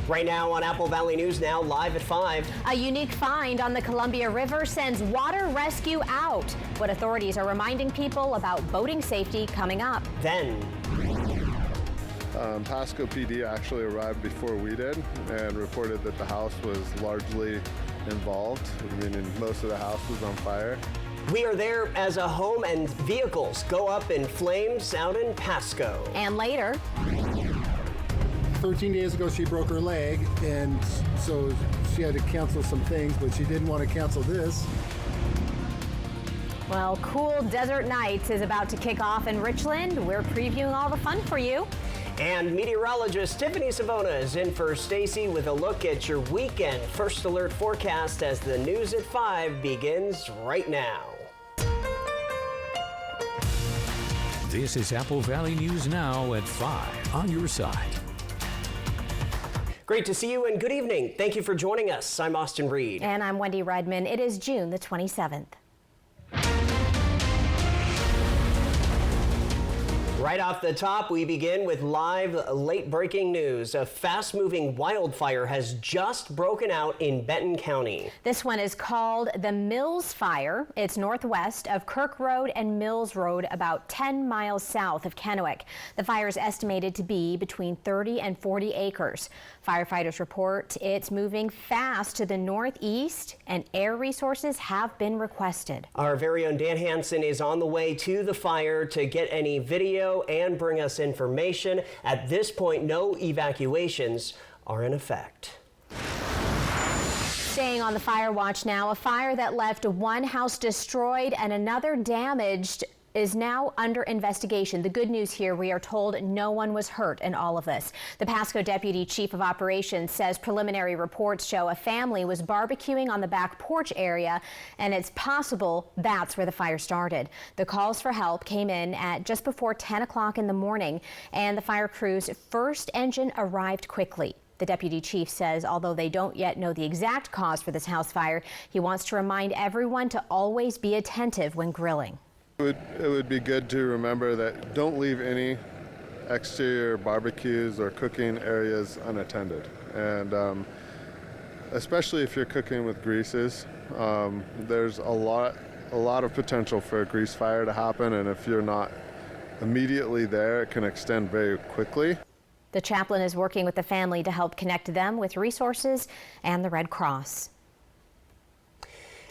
Right now on Apple Valley News Now, live at 5. A unique find on the Columbia River sends water rescue out. What authorities are reminding people about boating safety coming up. Then Pasco PD actually arrived before we did and reported that the house was largely involved, meaning most of the house was on fire. we are there as a home and vehicles go up in flames out in Pasco. And later, 13 days ago, she broke her leg, and so she had to cancel some things, but she didn't want to cancel this. well, Cool Desert Nights is about to kick off in Richland. We're previewing all the fun for you. And meteorologist Tiffany Savona is in for Stacy with a look at your weekend first alert forecast as the news at 5 begins right now. This is Apple Valley News Now at 5 on your side. Great to see you and good evening. Thank you for joining us. I'm Austin Reed. And I'm Wendy Redman. It is June the 27th. Right off the top, we begin with live late-breaking news. A fast-moving wildfire has just broken out in Benton County. This one is called the Mills Fire. It's northwest of Kirk Road and Mills Road, about 10 miles south of Kennewick. The fire is estimated to be between 30 and 40 acres. Firefighters report it's moving fast to the northeast, and air resources have been requested. Our very own Dan Hansen is on the way to the fire to get any video and bring us information. At this point, no evacuations are in effect. Staying on the fire watch now, a fire that left one house destroyed and another damaged is now under investigation. The good news here, we are told no one was hurt in all of this. The Pasco Deputy Chief of Operations says preliminary reports show a family was barbecuing on the back porch area, and it's possible that's where the fire started. The calls for help came in at just before 10 o'clock in the morning, and the fire crew's first engine arrived quickly. The deputy chief says although they don't yet know the exact cause for this house fire, he wants to remind everyone to always be attentive when grilling. It would be good to remember that don't leave any exterior barbecues or cooking areas unattended. And especially if you're cooking with greases, there's a lot of potential for a grease fire to happen. And if you're not immediately there, it can extend very quickly. The chaplain is working with the family to help connect them with resources and the Red Cross.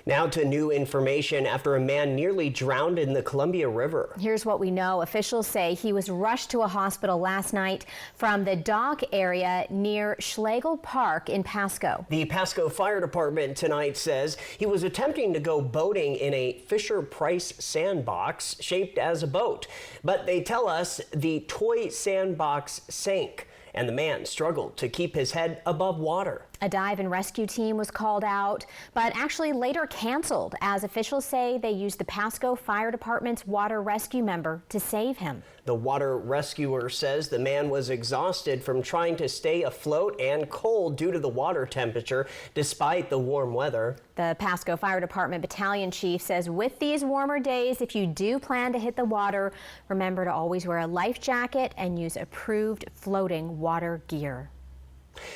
Now to new information after a man nearly drowned in the Columbia River. Here's what we know. Officials say he was rushed to a hospital last night from the dock area near Schlegel Park in Pasco. The Pasco Fire Department tonight says he was attempting to go boating in a Fisher-Price sandbox shaped as a boat. But they tell us the toy sandbox sank, and the man struggled to keep his head above water. A dive and rescue team was called out, but actually later canceled, as officials say they used the Pasco Fire Department's water rescue member to save him. The water rescuer says the man was exhausted from trying to stay afloat and cold due to the water temperature, despite the warm weather. The Pasco Fire Department battalion chief says with these warmer days, if you do plan to hit the water, remember to always wear a life jacket and use approved floating water gear.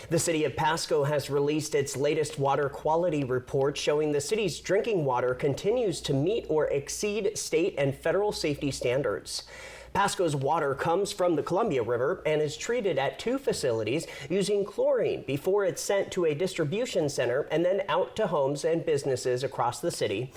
The city of Pasco has released its latest water quality report showing the city's drinking water continues to meet or exceed state and federal safety standards. Pasco's water comes from the Columbia River and is treated at 2 facilities using chlorine before it's sent to a distribution center and then out to homes and businesses across the city.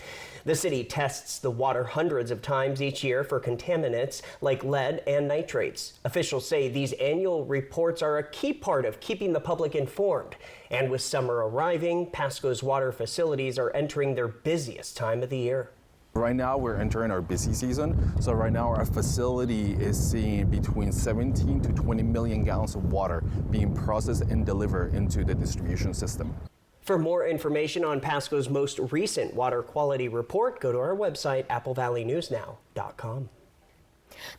The city tests the water hundreds of times each year for contaminants like lead and nitrates. Officials say these annual reports are a key part of keeping the public informed. And with summer arriving, Pasco's water facilities are entering their busiest time of the year. Right now, we're entering our busy season. So right now, our facility is seeing between 17 to 20 million gallons of water being processed and delivered into the distribution system. For more information on Pasco's most recent water quality report, go to our website, applevalleynewsnow.com.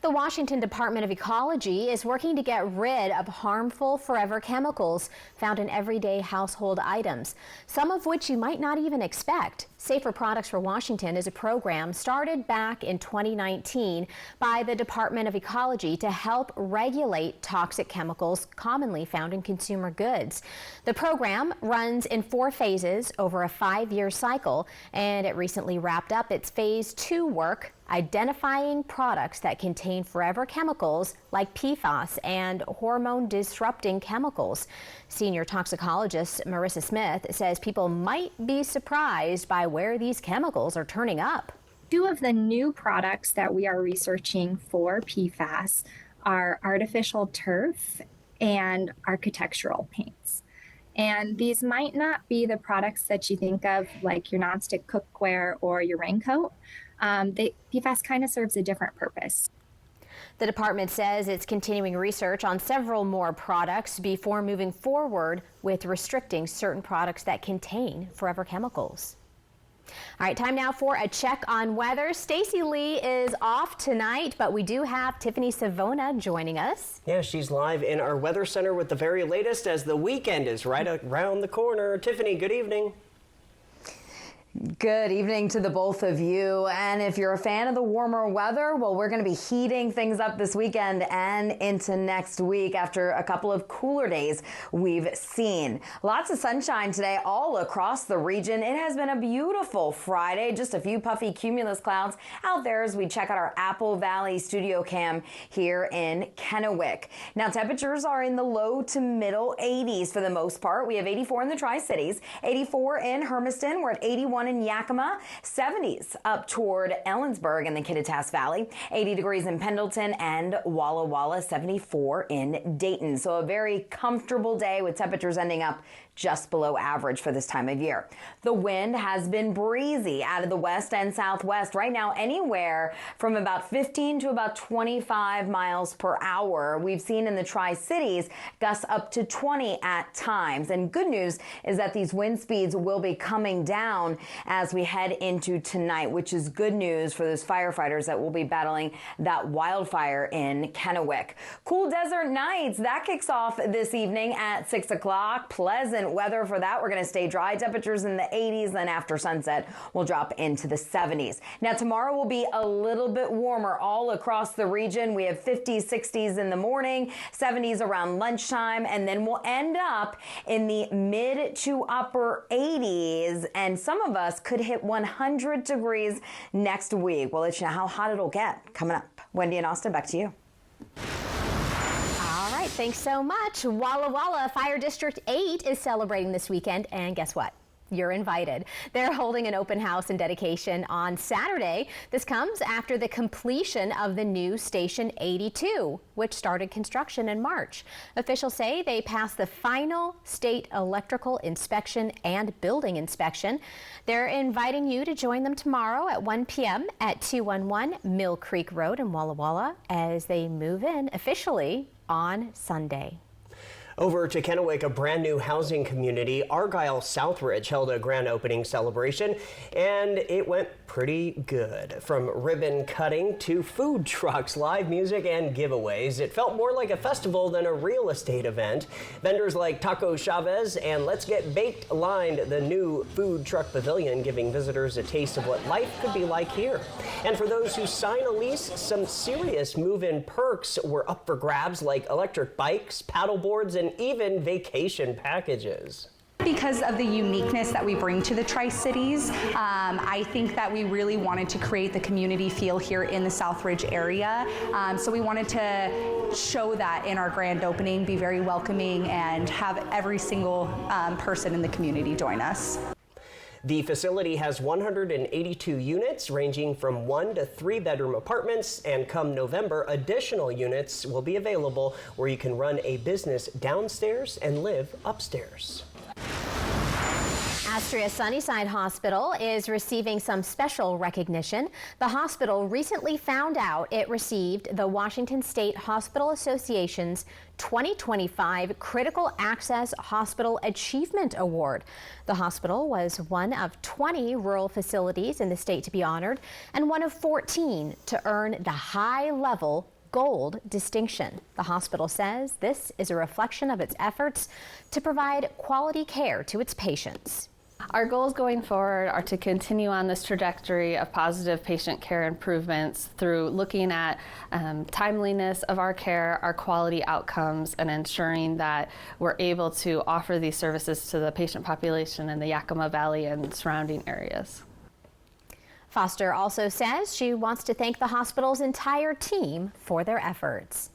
The Washington Department of Ecology is working to get rid of harmful forever chemicals found in everyday household items, some of which you might not even expect. Safer Products for Washington is a program started back in 2019 by the Department of Ecology to help regulate toxic chemicals commonly found in consumer goods. The program runs in 4 phases over a 5-year cycle, and it recently wrapped up its phase 2 work, identifying products that contain forever chemicals like PFAS and hormone-disrupting chemicals. Senior toxicologist Marissa Smith says people might be surprised by where these chemicals are turning up. 2 of the new products that we are researching for PFAS are artificial turf and architectural paints. And these might not be the products that you think of, like your nonstick cookware or your raincoat. PFAS kind of serves a different purpose. The department says it's continuing research on several more products before moving forward with restricting certain products that contain forever chemicals. All right, time now for a check on weather. Stacey Lee is off tonight, but we do have Tiffany Savona joining us. Yeah, she's live in our weather center with the very latest as the weekend is right around the corner. Tiffany, good evening. Good evening to the both of you. And if you're a fan of the warmer weather, well, we're going to be heating things up this weekend and into next week after a couple of cooler days we've seen. Lots of sunshine today all across the region. It has been a beautiful Friday. Just a few puffy cumulus clouds out there as we check out our Apple Valley studio cam here in Kennewick. Now, temperatures are in the low to middle 80s for the most part. We have 84 in the Tri-Cities, 84 in Hermiston. We're at 81 in Yakima, 70s up toward Ellensburg in the Kittitas Valley, 80 degrees in Pendleton and Walla Walla, 74 in Dayton. So a very comfortable day with temperatures ending up just below average for this time of year. The wind has been breezy out of the west and southwest right now, anywhere from about 15 to about 25 miles per hour. We've seen in the Tri-Cities gusts up to 20 at times. And good news is that these wind speeds will be coming down as we head into tonight, which is good news for those firefighters that will be battling that wildfire in Kennewick. Cool desert nights, that kicks off this evening at 6 o'clock. Pleasant weather for that. We're going to stay dry. Temperatures in the 80s. Then after sunset, we'll drop into the 70s. Now, tomorrow will be a little bit warmer all across the region. We have 50s, 60s in the morning, 70s around lunchtime, and then we'll end up in the mid to upper 80s. And some of us could hit 100 degrees next week. We'll let you know how hot it'll get coming up. Wendy and Austin, back to you. All right, thanks so much. Walla Walla Fire District 8 is celebrating this weekend, and guess what? You're invited. They're holding an open house and dedication on Saturday. This comes after the completion of the new Station 82, which started construction in March. Officials say they passed the final state electrical inspection and building inspection. They're inviting you to join them tomorrow at 1 p.m. at 211 Mill Creek Road in Walla Walla as they move in officially on Sunday. Over to Kennewick, a brand new housing community, Argyle Southridge, held a grand opening celebration, and it went pretty good. From ribbon cutting to food trucks, live music, and giveaways, it felt more like a festival than a real estate event. Vendors like Taco Chavez and Let's Get Baked lined the new food truck pavilion, giving visitors a taste of what life could be like here. And for those who sign a lease, some serious move-in perks were up for grabs, like electric bikes, paddle boards, and even vacation packages. Because of the uniqueness that we bring to the Tri-Cities, I think that we really wanted to create the community feel here in the Southridge area. So we wanted to show that in our grand opening, be very welcoming, and have every single person in the community join us. The facility has 182 units ranging from 1 to 3 bedroom apartments, and come November, additional units will be available where you can run a business downstairs and live upstairs. Astria Sunnyside Hospital is receiving some special recognition. The hospital recently found out it received the Washington State Hospital Association's 2025 Critical Access Hospital Achievement Award. The hospital was one of 20 rural facilities in the state to be honored and one of 14 to earn the high-level Gold distinction. The hospital says this is a reflection of its efforts to provide quality care to its patients. Our goals going forward are to continue on this trajectory of positive patient care improvements through looking at timeliness of our care, our quality outcomes, and ensuring that we're able to offer these services to the patient population in the Yakima Valley and surrounding areas. Foster also says she wants to thank the hospital's entire team for their efforts.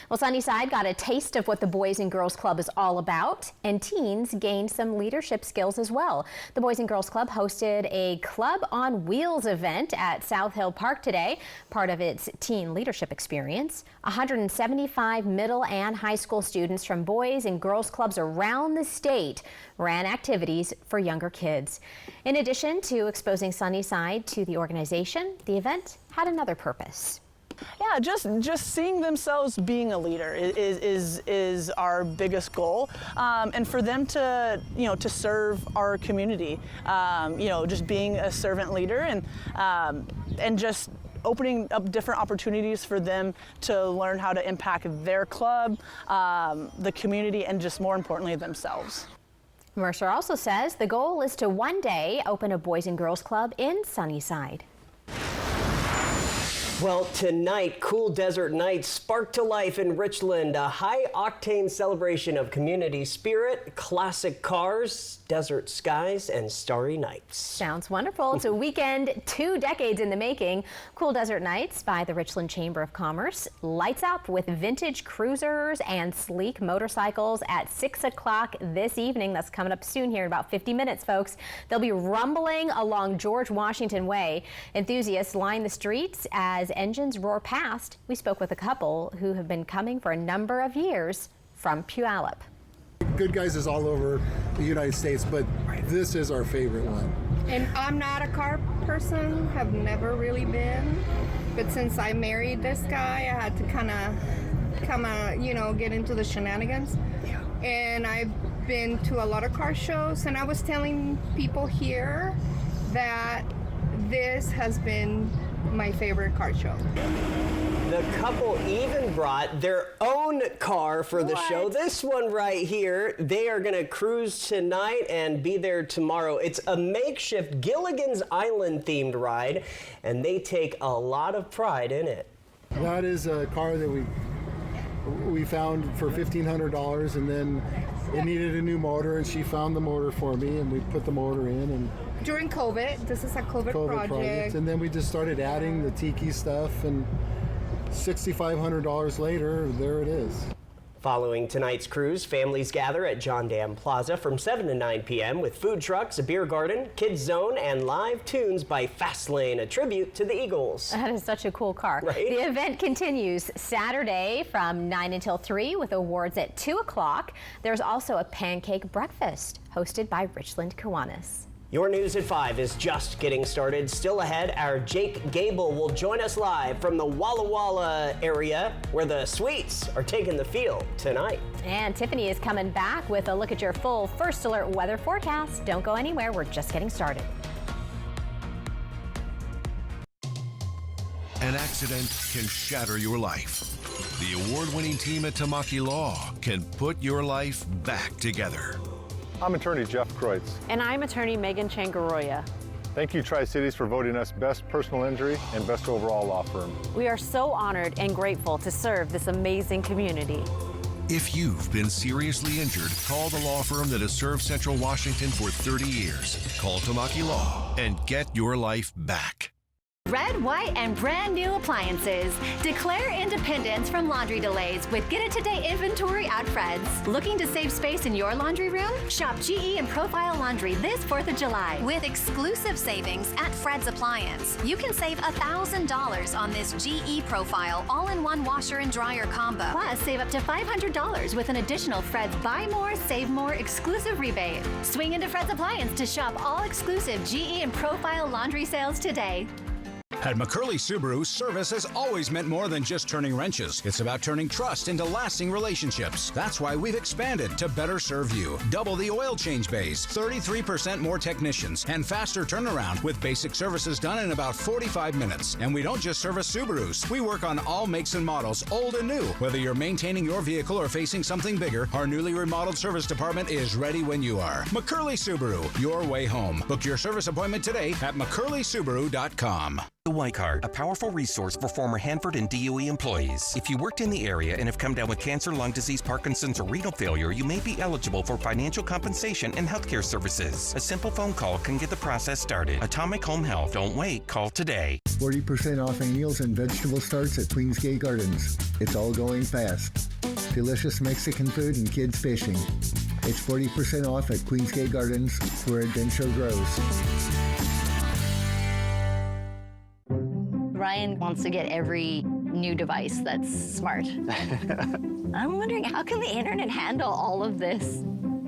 Well, Sunnyside got a taste of what the Boys and Girls Club is all about, and teens gained some leadership skills as well. The Boys and Girls Club hosted a Club on Wheels event at South Hill Park today, part of its teen leadership experience. 175 middle and high school students from Boys and Girls Clubs around the state ran activities for younger kids. In addition to exposing Sunnyside to the organization, the event had another purpose. Yeah, just seeing themselves being a leader is our biggest goal, and for them to to serve our community, just being a servant leader and just opening up different opportunities for them to learn how to impact their club, the community, and just more importantly themselves. Mercer also says the goal is to one day open a Boys and Girls Club in Sunnyside. Well, tonight, Cool Desert Nights sparked to life in Richland, a high-octane celebration of community spirit, classic cars, desert skies, and starry nights. Sounds wonderful. It's a weekend 2 decades in the making. Cool Desert Nights by the Richland Chamber of Commerce lights up with vintage cruisers and sleek motorcycles at 6 o'clock this evening. That's coming up soon here in about 50 minutes, folks. They'll be rumbling along George Washington Way. Enthusiasts line the streets as engines roar past. We spoke with a couple who have been coming for a number of years from Puyallup. Good Guys is all over the United States, but this is our favorite one. And I'm not a car person, have never really been, but since I married this guy, I had to kind of get into the shenanigans. And I've been to a lot of car shows, and I was telling people here that this has been my favorite car show. The couple even brought their own car for the show. This one right here. They are going to cruise tonight and be there tomorrow. It's a makeshift Gilligan's Island themed ride, and they take a lot of pride in it. That is a car that we found for $1,500, and then it needed a new motor, and she found the motor for me, and we put the motor in. And during COVID, this is a COVID project. And then we just started adding the tiki stuff, and $6,500 later, there it is. Following tonight's cruise, families gather at John Dam Plaza from 7 to 9 p.m. with food trucks, a beer garden, kids zone, and live tunes by Fastlane, a tribute to the Eagles. That is such a cool car. Right? The event continues Saturday from 9 until 3 with awards at 2 o'clock. There's also a pancake breakfast hosted by Richland Kiwanis. Your News at 5 is just getting started. Still ahead, our Jake Gable will join us live from the Walla Walla area where the Sweets are taking the field tonight. And Tiffany is coming back with a look at your full First Alert weather forecast. Don't go anywhere. We're just getting started. An accident can shatter your life. The award-winning team at Tamaki Law can put your life back together. I'm attorney Jeff Kreutz. And I'm attorney Megan Changaroya. Thank you, Tri-Cities, for voting us Best Personal Injury and Best Overall Law Firm. We are so honored and grateful to serve this amazing community. If you've been seriously injured, call the law firm that has served Central Washington for 30 years. Call Tamaki Law and get your life back. Red, white, and brand new appliances. Declare independence from laundry delays with Get It Today inventory at Fred's. Looking to save space in your laundry room? Shop GE and Profile Laundry this 4th of July with exclusive savings at Fred's Appliance. You can save $1,000 on this GE Profile all-in-one washer and dryer combo. Plus, save up to $500 with an additional Fred's Buy More, Save More exclusive rebate. Swing into Fred's Appliance to shop all exclusive GE and Profile laundry sales today. At McCurley Subaru, service has always meant more than just turning wrenches. It's about turning trust into lasting relationships. That's why we've expanded to better serve you. Double the oil change bays, 33% more technicians, and faster turnaround with basic services done in about 45 minutes. And we don't just service Subarus. We work on all makes and models, old and new. Whether you're maintaining your vehicle or facing something bigger, our newly remodeled service department is ready when you are. McCurley Subaru, your way home. Book your service appointment today at McCurleySubaru.com. The White Card, a powerful resource for former Hanford and DOE employees. If you worked in the area and have come down with cancer, lung disease, Parkinson's, or renal failure, you may be eligible for financial compensation and healthcare services. A simple phone call can get the process started. Atomic Home Health. Don't wait. Call today. 40% off annuals and vegetable starts at Queensgate Gardens. It's all going fast. Delicious Mexican food and kids fishing. It's 40% off at Queensgate Gardens, where adventure grows. Ryan wants to get every new device that's smart. I'm wondering, how can the internet handle all of this?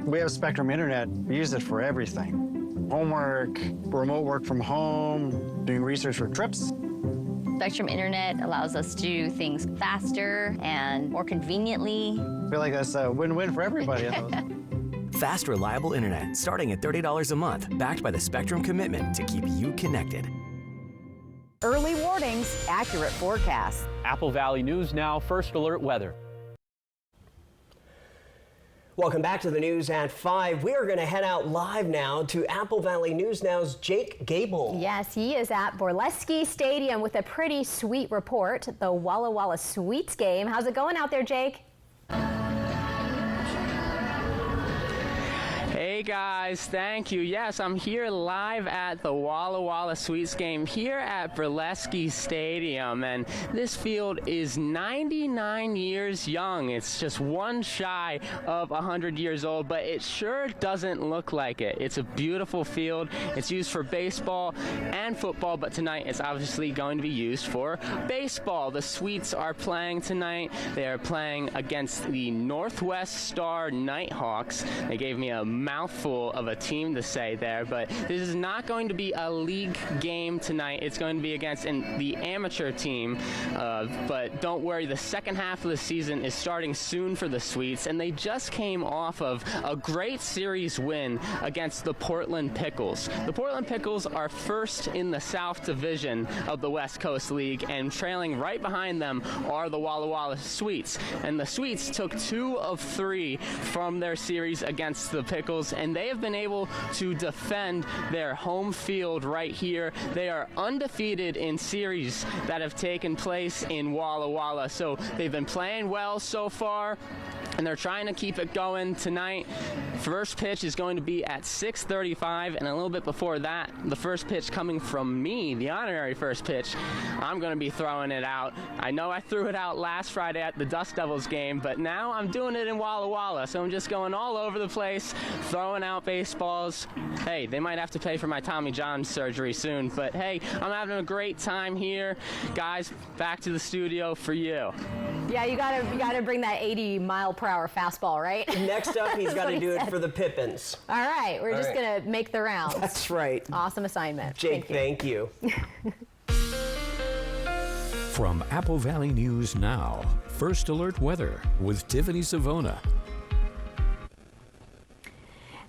We have Spectrum Internet. We use it for everything. Homework, remote work from home, doing research for trips. Spectrum Internet allows us to do things faster and more conveniently. I feel like that's a win-win for everybody. Fast, reliable internet, starting at $30 a month, backed by the Spectrum commitment to keep you connected. Early warnings, accurate forecasts. Apple Valley News Now, First Alert Weather. Welcome back to the news at 5. We are going to head out live now to Apple Valley News Now's Jake Gable. Yes, he is at Borleski Stadium with a pretty sweet report, the Walla Walla Sweets game. How's it going out there, Jake? Hey guys, thank you. Yes, I'm here live at the Walla Walla Sweets game here at Borleski Stadium, and this field is 99 years young. It's just one shy of 100 years old, but it sure doesn't look like it. It's a beautiful field. It's used for baseball and football, but tonight it's obviously going to be used for baseball. The Sweets are playing tonight. They are playing against the Northwest Star Nighthawks. They gave me a mouthful of a team to say there, but this is not going to be a league game tonight. It's going to be against the amateur team, but don't worry, the second half of the season is starting soon for the Sweets, and they just came off of a great series win against the Portland Pickles. The Portland Pickles are first in the South Division of the West Coast League, and trailing right behind them are the Walla Walla Sweets, and the Sweets took 2 of 3 from their series against the Pickles, and they have been able to defend their home field right here. They are undefeated in series that have taken place in Walla Walla, so they've been playing well so far, and they're trying to keep it going tonight. First pitch is going to be at 6:35, and a little bit before that, the first pitch coming from me, the honorary first pitch, I'm going to be throwing it out. I know I threw it out last Friday at the Dust Devils game, but now I'm doing it in Walla Walla, so I'm just going all over the place, throwing out baseballs. Hey, they might have to pay for my Tommy John surgery soon, but hey, I'm having a great time here. Guys, back to the studio for you. Yeah, you gotta bring that 80-mile-per-hour fastball, right? Next up, he's got to do it for the Pippins. All right, we're just gonna make the rounds. That's right. Awesome assignment. Jake, thank you. From Apple Valley News Now, First Alert Weather with Tiffany Savona.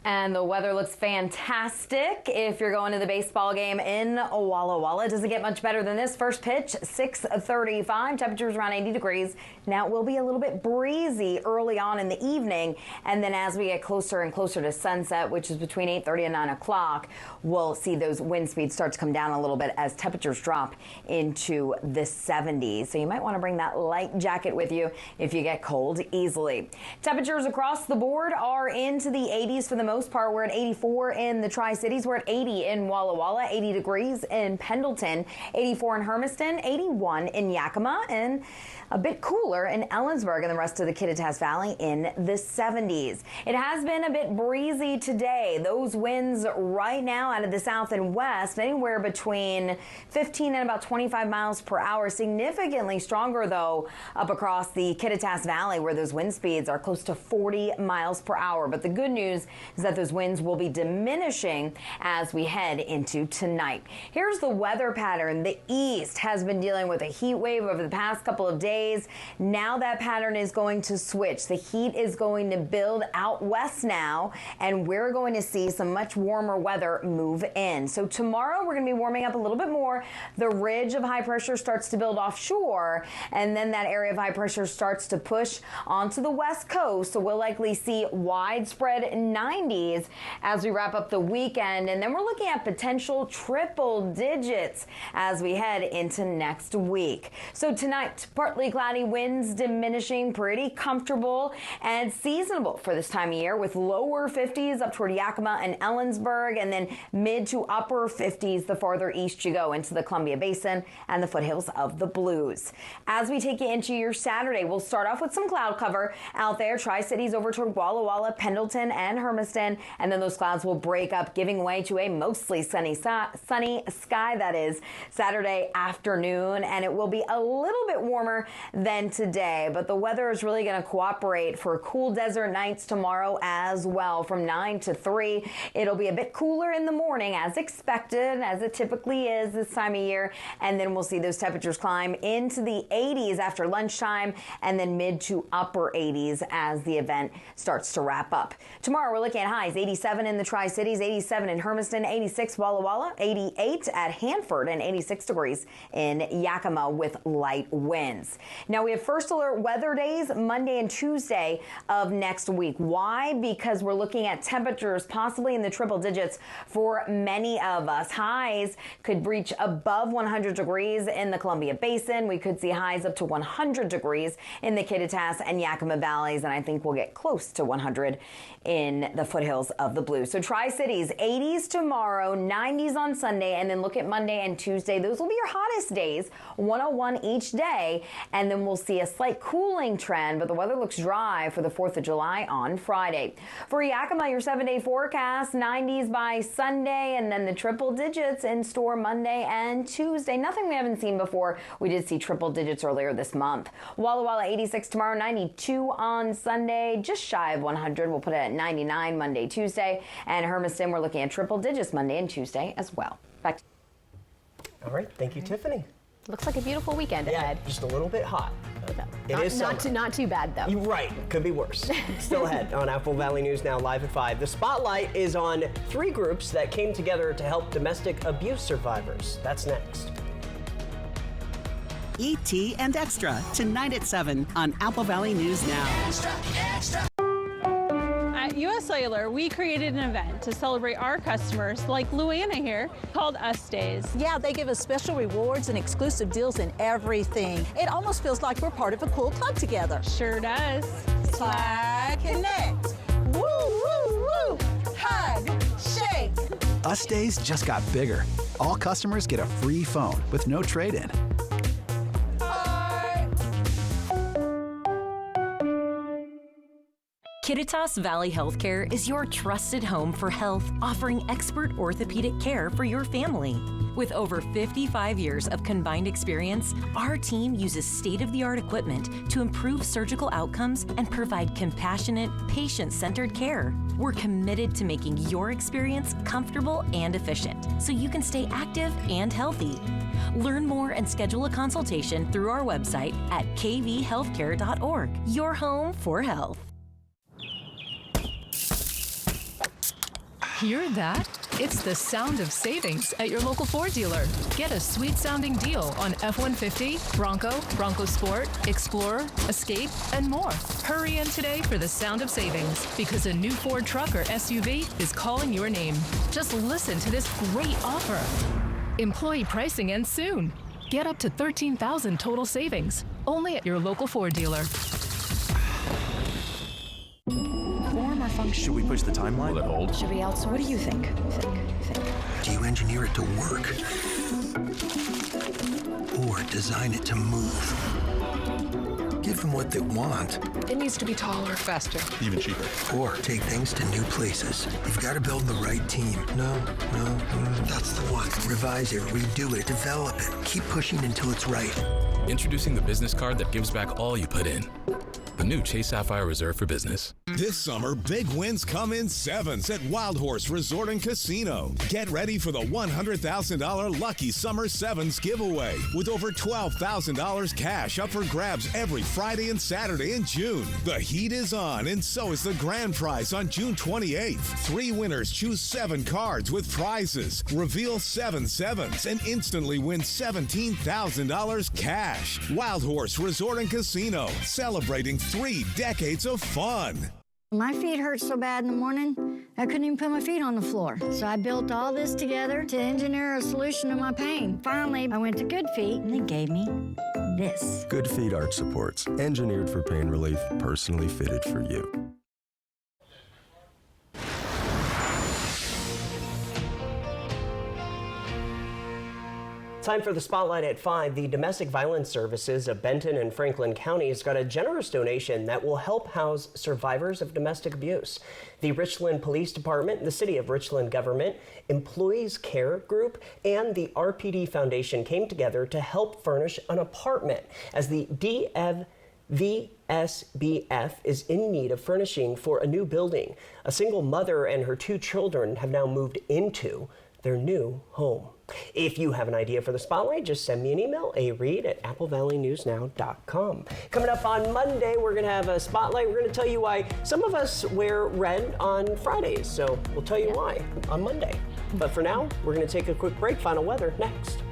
And the weather looks fantastic if you're going to the baseball game in Walla Walla. It doesn't get much better than this. First pitch, 6:35. Temperatures around 80 degrees. Now it will be a little bit breezy early on in the evening. And then as we get closer and closer to sunset, which is between 8:30 and 9 o'clock, we'll see those wind speeds start to come down a little bit as temperatures drop into the 70s. So you might want to bring that light jacket with you if you get cold easily. Temperatures across the board are into the 80s for the most part. We're at 84 in the Tri-Cities. We're at 80 in Walla Walla, 80 degrees in Pendleton, 84 in Hermiston, 81 in Yakima, and a bit cooler in Ellensburg and the rest of the Kittitas Valley in the 70s. It has been a bit breezy today. Those winds right now out of the south and west, anywhere between 15 and about 25 miles per hour. Significantly stronger, though, up across the Kittitas Valley, where those wind speeds are close to 40 miles per hour. But the good news is that those winds will be diminishing as we head into tonight. Here's the weather pattern. The east has been dealing with a heat wave over the past couple of days. Now that pattern is going to switch. The heat is going to build out west now, and we're going to see some much warmer weather move in. So tomorrow we're going to be warming up a little bit more. The ridge of high pressure starts to build offshore, and then that area of high pressure starts to push onto the west coast. So we'll likely see widespread 90s as we wrap up the weekend, and then we're looking at potential triple digits as we head into next week. So tonight, partly cloudy, winds diminishing, pretty comfortable and seasonable for this time of year, with lower 50s up toward Yakima and Ellensburg, and then mid to upper 50s the farther east you go into the Columbia Basin and the foothills of the Blues. As we take you into your Saturday, we'll start off with some cloud cover out there, Tri-Cities over toward Walla Walla, Pendleton, and Hermiston, and then those clouds will break up, giving way to a mostly sunny sky, that is, Saturday afternoon, and it will be a little bit warmer than today, but the weather is really going to cooperate for cool desert nights tomorrow as well. From 9 to 3, it'll be a bit cooler in the morning as expected, as it typically is this time of year, and then we'll see those temperatures climb into the 80s after lunchtime, and then mid to upper 80s as the event starts to wrap up. Tomorrow we're looking at highs 87 in the Tri-Cities, 87 in Hermiston, 86 Walla Walla, 88 at Hanford, and 86 degrees in Yakima with light winds. Now we have first alert weather days Monday and Tuesday of next week. Why? Because we're looking at temperatures possibly in the triple digits for many of us. Highs could reach above 100 degrees in the Columbia Basin. We could see highs up to 100 degrees in the Kittitas and Yakima valleys, and I think we'll get close to 100 in the foothills of the Blues. So Tri-Cities, 80s tomorrow, 90s on Sunday, and then look at Monday and Tuesday. Those will be your hottest days, 101 each day, and then we'll see a slight cooling trend, but the weather looks dry for the 4th of July on Friday. For Yakima, your 7-day forecast, 90s by Sunday, and then the triple digits in store Monday and Tuesday. Nothing we haven't seen before. We did see triple digits earlier this month. Walla Walla, 86 tomorrow, 92 on Sunday, just shy of 100. We'll put it at 99 Monday, Tuesday, and Hermiston, we're looking at triple digits Monday and Tuesday as well. Back to All right, thank you, Tiffany. Looks like a beautiful weekend ahead. Just a little bit hot. It is not too bad, though. You're right. Could be worse. Still ahead on Apple Valley News Now, live at 5. The spotlight is on 3 groups that came together to help domestic abuse survivors. That's next. E.T. and Extra, tonight at 7 on Apple Valley News Now. Extra. At US Cellular, we created an event to celebrate our customers, like Luana here, called Us Days. Yeah, they give us special rewards and exclusive deals and everything. It almost feels like we're part of a cool club together. Sure does. Slack Connect. Woo, woo, woo. Hug, shake. Us Days just got bigger. All customers get a free phone with no trade-in. Kittitas Valley Healthcare is your trusted home for health, offering expert orthopedic care for your family. With over 55 years of combined experience, our team uses state-of-the-art equipment to improve surgical outcomes and provide compassionate, patient-centered care. We're committed to making your experience comfortable and efficient, so you can stay active and healthy. Learn more and schedule a consultation through our website at kvhealthcare.org. Your home for health. Hear that? It's the sound of savings at your local Ford dealer. Get a sweet-sounding deal on F-150, Bronco, Bronco Sport, Explorer, Escape, and more. Hurry in today for the sound of savings, because a new Ford truck or SUV is calling your name. Just listen to this great offer. Employee pricing ends soon. Get up to $13,000 total savings, only at your local Ford dealer. Should we push the timeline? Will it hold? Should we outsource? What do you think? Do you engineer it to work? Or design it to move? Give them what they want. It needs to be taller, faster. Even cheaper. Or take things to new places. You've got to build the right team. No, that's the one. Revise it, redo it, develop it. Keep pushing until it's right. Introducing the business card that gives back all you put in. the new Chase Sapphire Reserve for Business. This summer, big wins come in sevens at Wild Horse Resort and Casino. Get ready for the $100,000 Lucky Summer Sevens giveaway with over $12,000 cash up for grabs every Friday and Saturday in June. The heat is on, and so is the grand prize on June 28th. 3 winners choose 7 cards with prizes. Reveal 7 sevens and instantly win $17,000 cash. Wild Horse Resort and Casino, celebrating 3 decades of fun. My feet hurt so bad in the morning, I couldn't even put my feet on the floor. So I built all this together to engineer a solution to my pain. Finally, I went to Good Feet, and they gave me this. Good Feet Arch Supports, engineered for pain relief, personally fitted for you. Time for the Spotlight at 5. The Domestic Violence Services of Benton and Franklin counties got a generous donation that will help house survivors of domestic abuse. The Richland Police Department, the City of Richland government, Employees Care Group, and the RPD Foundation came together to help furnish an apartment as the VSBF is in need of furnishing for a new building. A single mother and her 2 children have now moved into their new home. If you have an idea for the Spotlight, just send me an email, areed@applevalleynewsnow.com. Coming up on Monday, we're going to have a Spotlight. We're going to tell you why some of us wear red on Fridays, so we'll tell you why on Monday. But for now, we're going to take a quick break. Final weather next.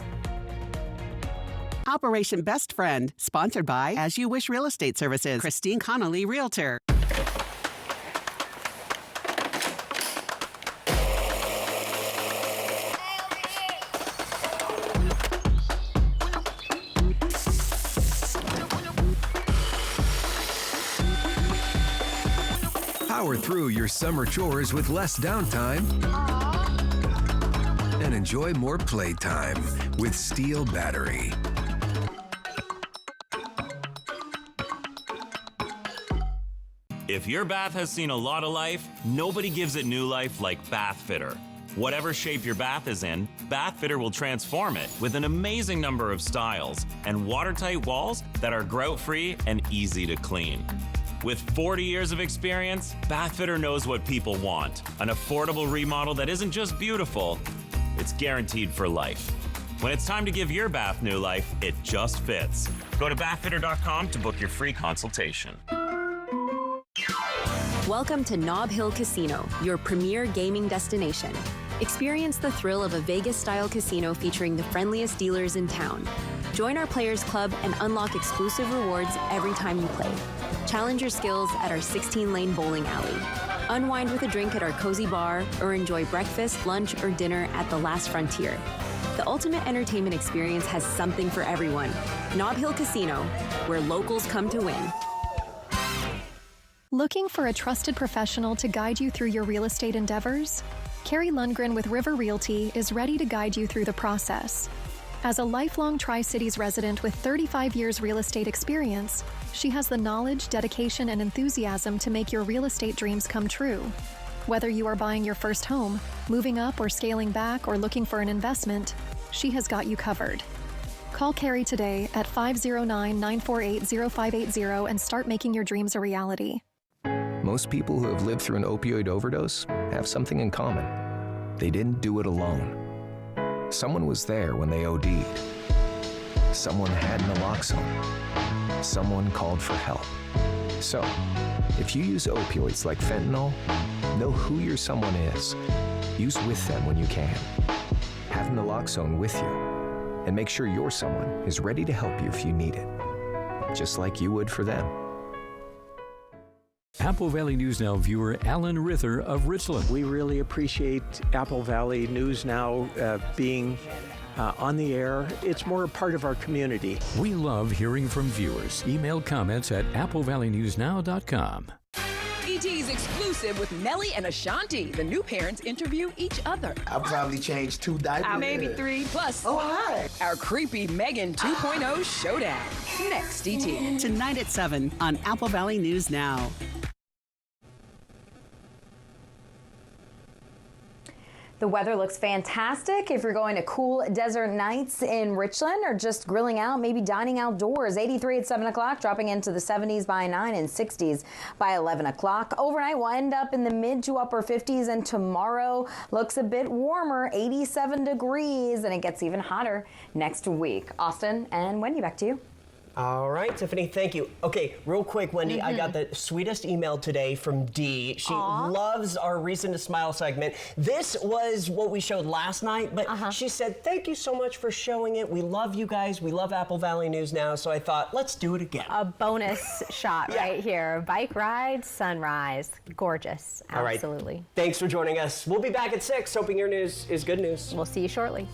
Operation Best Friend, sponsored by As You Wish Real Estate Services, Christine Connolly, Realtor. Power through your summer chores with less downtime. And enjoy more playtime with Steel Battery. If your bath has seen a lot of life, nobody gives it new life like Bath Fitter. Whatever shape your bath is in, Bath Fitter will transform it with an amazing number of styles and watertight walls that are grout-free and easy to clean. With 40 years of experience, Bath Fitter knows what people want. An affordable remodel that isn't just beautiful, it's guaranteed for life. When it's time to give your bath new life, it just fits. Go to bathfitter.com to book your free consultation. Welcome to Nob Hill Casino, your premier gaming destination. Experience the thrill of a Vegas-style casino featuring the friendliest dealers in town. Join our Players Club and unlock exclusive rewards every time you play. Challenge your skills at our 16-lane bowling alley. Unwind with a drink at our cozy bar, or enjoy breakfast, lunch, or dinner at the Last Frontier. The ultimate entertainment experience has something for everyone. Nob Hill Casino, where locals come to win. Looking for a trusted professional to guide you through your real estate endeavors? Carrie Lundgren with River Realty is ready to guide you through the process. As a lifelong Tri-Cities resident with 35 years real estate experience, she has the knowledge, dedication, and enthusiasm to make your real estate dreams come true. Whether you are buying your first home, moving up or scaling back, or looking for an investment, she has got you covered. Call Carrie today at 509-948-0580 and start making your dreams a reality. Most people who have lived through an opioid overdose have something in common. They didn't do it alone. Someone was there when they OD'd. Someone had naloxone. Someone called for help. So, if you use opioids like fentanyl, know who your someone is. Use with them when you can. Have naloxone with you. And make sure your someone is ready to help you if you need it. Just like you would for them. Apple Valley News Now viewer Alan Rither of Richland. We really appreciate Apple Valley News Now being on the air. It's more a part of our community. We love hearing from viewers. Email comments at applevalleynewsnow.com. ET's exclusive with Melly and Ashanti. The new parents interview each other. I'll probably change 2 diapers. Maybe 3. Plus, hi. Our creepy Megan 2.0 showdown. Next, ET. Tonight at 7 on Apple Valley News Now. The weather looks fantastic if you're going to cool desert nights in Richland or just grilling out, maybe dining outdoors. 83 at 7 o'clock, dropping into the 70s by 9 and 60s by 11 o'clock. Overnight will end up in the mid to upper 50s, and tomorrow looks a bit warmer, 87 degrees, and it gets even hotter next week. Austin and Wendy, back to you. All right, Tiffany, thank you. Okay, real quick, Wendy, I got the sweetest email today from Dee. She loves our Reason to Smile segment. This was what we showed last night, but she said, thank you so much for showing it. We love you guys. We love Apple Valley News Now. So I thought, let's do it again. A bonus shot right here. Bike ride, sunrise. Gorgeous. Absolutely. All right. Thanks for joining us. We'll be back at 6, hoping your news is good news. We'll see you shortly.